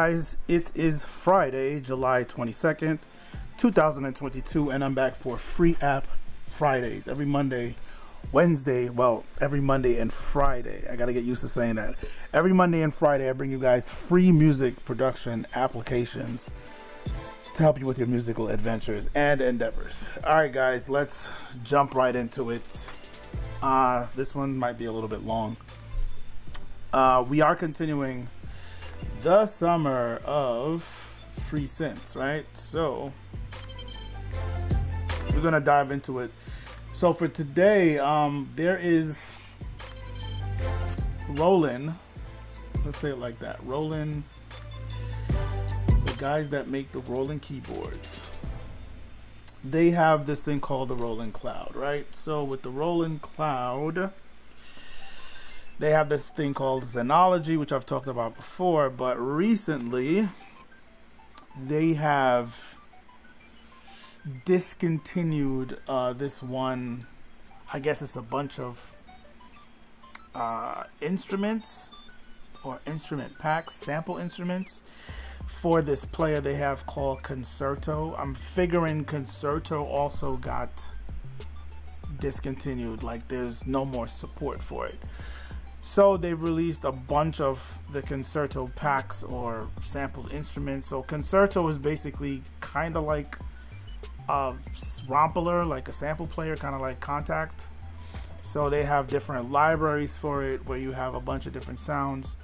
guys, it is Friday, July 22nd, 2022, and I'm back for Free App Fridays every Monday, Wednesday, well, every Monday and Friday. I gotta get used to saying that. Every Monday and Friday, I bring you guys free music production applications to help you with your musical adventures and endeavors. All right, guys, let's jump right into it. This one might be a little bit long. We are continuing the summer of free synths, right? So we're gonna dive into it. So for today, there is Roland. Let's say it like that. Roland, the guys that make the Roland keyboards, they have this thing called the Roland Cloud, right? So with the Roland Cloud, they have this thing called Xenology, which I've talked about before, but recently they have discontinued this one. I guess it's a bunch of instruments or instrument packs, sample instruments for this player they have called Concerto. I'm figuring Concerto also got discontinued, like there's no more support for it. So they've released a bunch of the Concerto packs or sampled instruments. So Concerto is basically kind of like a rompler, like a sample player, kind of like Contact. So they have different libraries for it where you have a bunch of different sounds,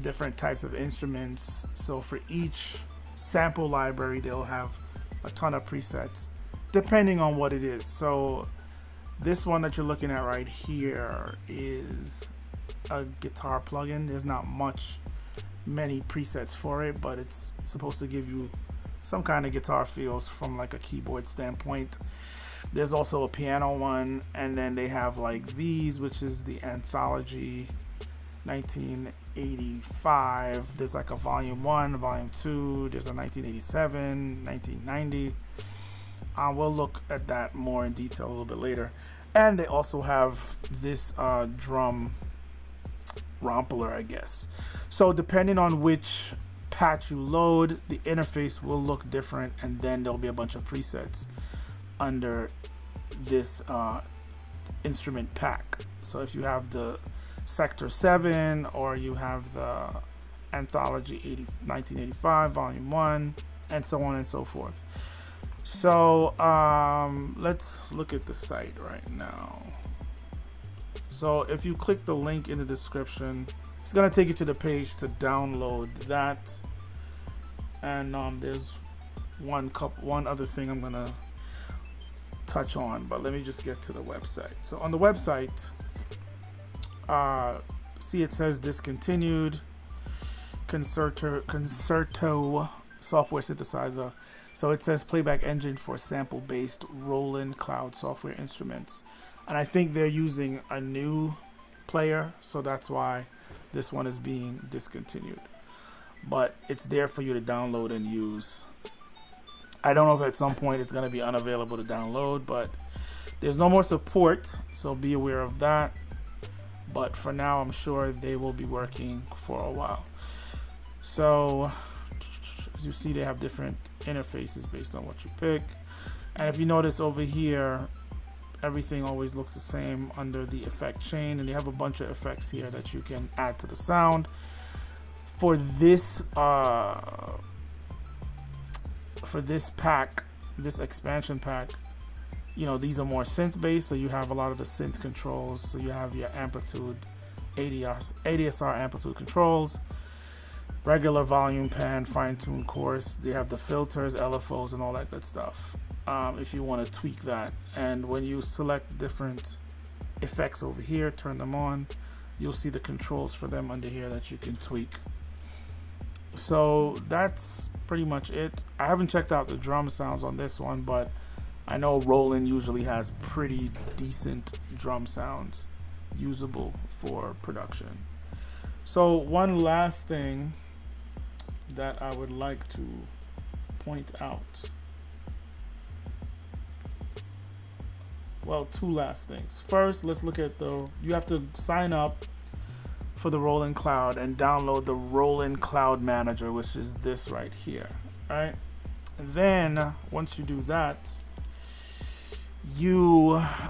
different types of instruments. So for each sample library, they'll have a ton of presets depending on what it is. So this one that you're looking at right here is a guitar plugin. There's not many presets for it, but it's supposed to give you some kind of guitar feels from like a keyboard standpoint. There's also a piano one, and then they have like these, which is the Anthology 1985. There's like a volume 1, volume 2. There's a 1987, 1990. We'll look at that more in detail a little bit later. And they also have this drum rompler, I guess. So depending on which patch you load, the interface will look different, and then there'll be a bunch of presets under this instrument pack. So if you have the Sector 7 or you have the Anthology 1985 volume 1, and so on and so forth. So let's look at the site right now. So if you click the link in the description, it's gonna take you to the page to download that. And there's one other thing I'm gonna touch on, but let me just get to the website. So on the website, see it says discontinued Concerto software synthesizer. So it says playback engine for sample-based Roland Cloud software instruments. And I think they're using a new player, so that's why this one is being discontinued. But it's there for you to download and use. I don't know if at some point it's going to be unavailable to download, but there's no more support, so be aware of that. But for now, I'm sure they will be working for a while. So as you see, they have different interfaces based on what you pick. And if you notice over here, everything always looks the same under the effect chain, and they have a bunch of effects here that you can add to the sound. For this pack, this expansion pack, you know, these are more synth based, so you have a lot of the synth controls. So you have your amplitude, ADSR amplitude controls, regular volume pan, fine-tune chorus. They have the filters, LFOs, and all that good stuff if you want to tweak that. And when you select different effects over here, turn them on, you'll see the controls for them under here that you can tweak. So that's pretty much it. I haven't checked out the drum sounds on this one, but I know Roland usually has pretty decent drum sounds usable for production. So one last thing that I would like to point out. Well, two last things. First, let's look at you have to sign up for the Rolling Cloud and download the Rolling Cloud Manager, which is this right here, right? And then once you do that,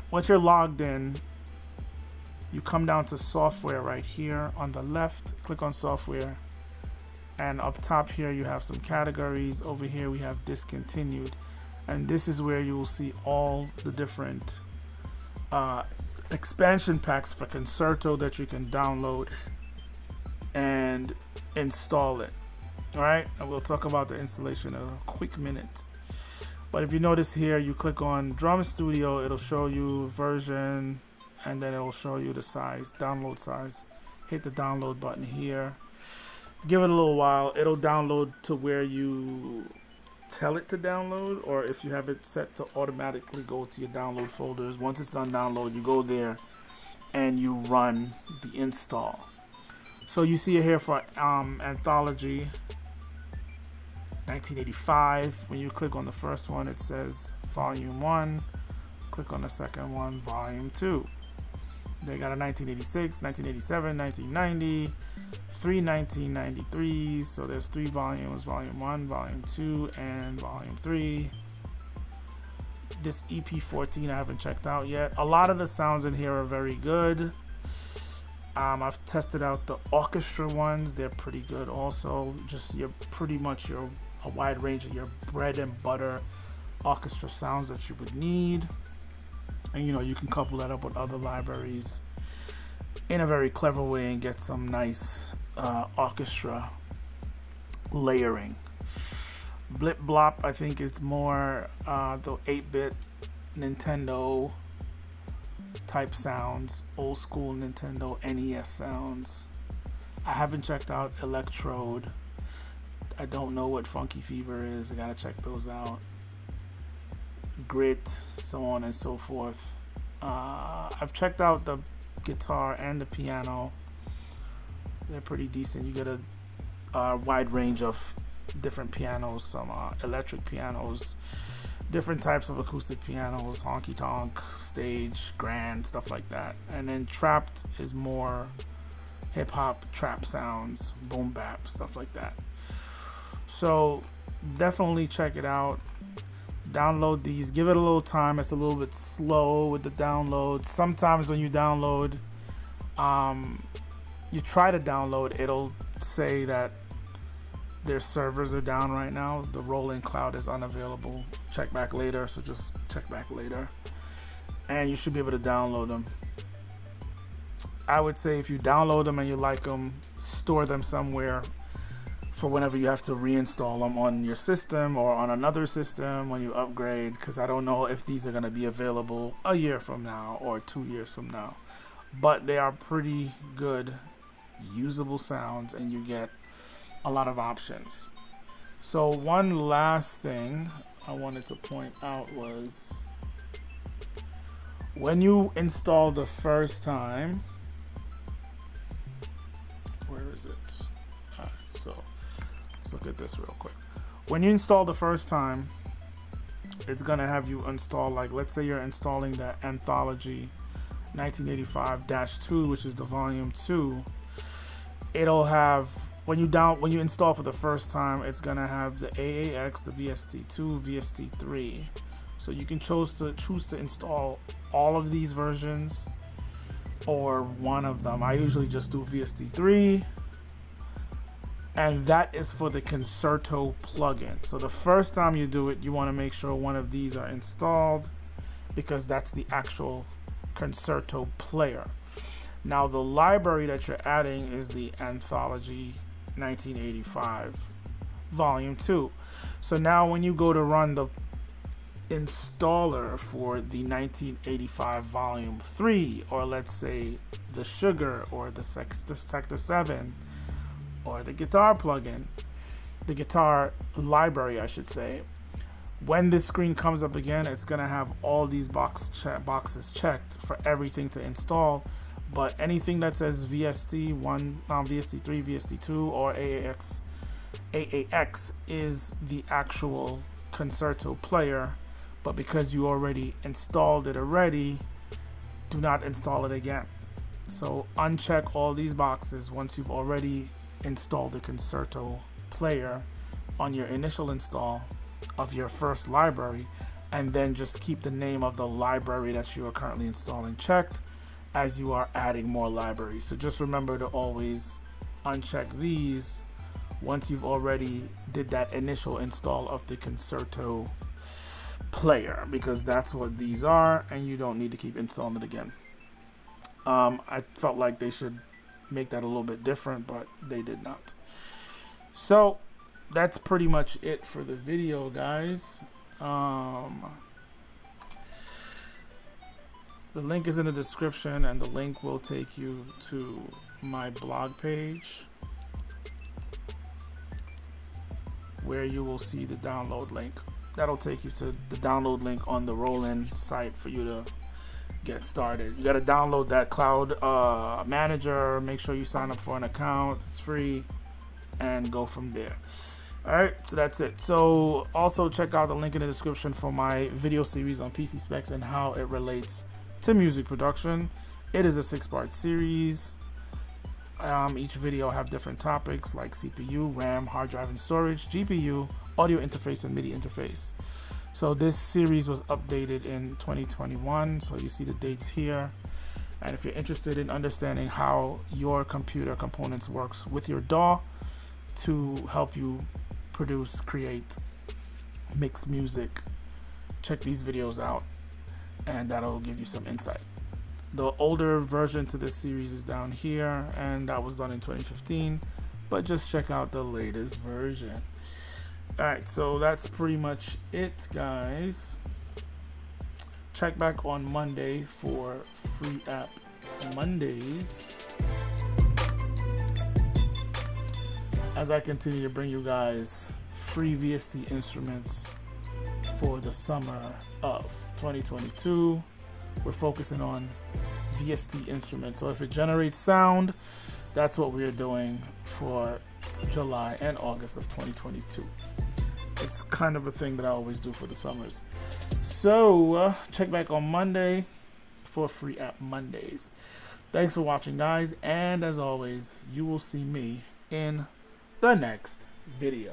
once you're logged in, you come down to software right here on the left, click on software, and up top here you have some categories. Over here we have discontinued, and this is where you will see all the different expansion packs for Concerto that you can download and install it. All right, and we'll talk about the installation in a quick minute. But if you notice here, you click on Drum Studio, it'll show you version, and then it'll show you the size, download size. Hit the download button here. Give it a little while. It'll download to where you tell it to download, or if you have it set to automatically go to your download folders. Once it's done download, you go there and you run the install. So you see it here for Anthology 1985. When you click on the first one, it says Volume 1. Click on the second one, Volume 2. They got a 1986, 1987, 1990, 3 1993s. So there's 3 volumes, Volume 1, Volume 2, and Volume 3. This EP14 I haven't checked out yet. A lot of the sounds in here are very good. I've tested out the orchestra ones. They're pretty good also. Just a wide range of your bread and butter orchestra sounds that you would need. And you can couple that up with other libraries in a very clever way and get some nice orchestra layering. Blip Blop, I think it's more the 8-bit Nintendo type sounds, old school Nintendo NES sounds. I haven't checked out Electrode. I don't know what Funky Fever is. I gotta check those out. Grit, so on and so forth. I've checked out the guitar and the piano. They're pretty decent. You get a wide range of different pianos, some electric pianos, different types of acoustic pianos, honky tonk, stage, grand, stuff like that. And then Trapped is more hip hop trap sounds, boom bap, stuff like that. So definitely check it out. Download these, give it a little time. It's a little bit slow with the download. Sometimes when you download, you try to download, it'll say that their servers are down right now. The Rolling Cloud is unavailable. Check back later, so just check back later. And you should be able to download them. I would say if you download them and you like them, store them somewhere for whenever you have to reinstall them on your system or on another system when you upgrade, because I don't know if these are going to be available a year from now or 2 years from now. But they are pretty good, usable sounds, and you get a lot of options. So one last thing I wanted to point out was when you install the first time, where is it? All right, so let's look at this real quick. When you install the first time, it's gonna have you install, like, let's say you're installing the Anthology 1985-2, which is the volume 2. It'll have, when you install for the first time, it's gonna have the AAX, the VST2, VST3. So you can choose to install all of these versions or one of them. I usually just do VST3, and that is for the Concerto plugin. So the first time you do it, you want to make sure one of these are installed, because that's the actual Concerto player. Now the library that you're adding is the Anthology 1985 volume 2. So now when you go to run the installer for the 1985 volume 3, or let's say the Sugar or the Sector 7 or the guitar plugin, the guitar library I should say, when this screen comes up again, it's gonna have all these boxes checked for everything to install. But anything that says VST1, VST3, VST2, or AAX is the actual Concerto player. But because you already installed it already, do not install it again. So uncheck all these boxes once you've already installed the Concerto player on your initial install of your first library, and then just keep the name of the library that you are currently installing checked as you are adding more libraries. So just remember to always uncheck these once you've already did that initial install of the Concerto player, because that's what these are, and you don't need to keep installing it again. I felt like they should make that a little bit different, but they did not. So that's pretty much it for the video, guys. The link is in the description, and the link will take you to my blog page where you will see the download link. That'll take you to the download link on the Rollin site for you to get started. You got to download that cloud manager, make sure you sign up for an account, it's free, and go from there. Alright, so that's it. So also check out the link in the description for my video series on PC specs and how it relates to music production. It is a 6-part series. Each video have different topics like CPU, RAM, hard drive and storage, GPU, audio interface, and MIDI interface. So this series was updated in 2021, so you see the dates here. And if you're interested in understanding how your computer components works with your DAW to help you produce, create, mix music, check these videos out, and that'll give you some insight. The older version to this series is down here, and that was done in 2015, but just check out the latest version. Alright, so that's pretty much it, guys. Check back on Monday for Free App Mondays, as I continue to bring you guys free VST instruments for the summer of 2022. We're focusing on VST instruments. So if it generates sound, that's what we're doing for July and August of 2022. It's kind of a thing that I always do for the summers. So check back on Monday for Free App Mondays. Thanks for watching, guys, and as always, you will see me in the next video.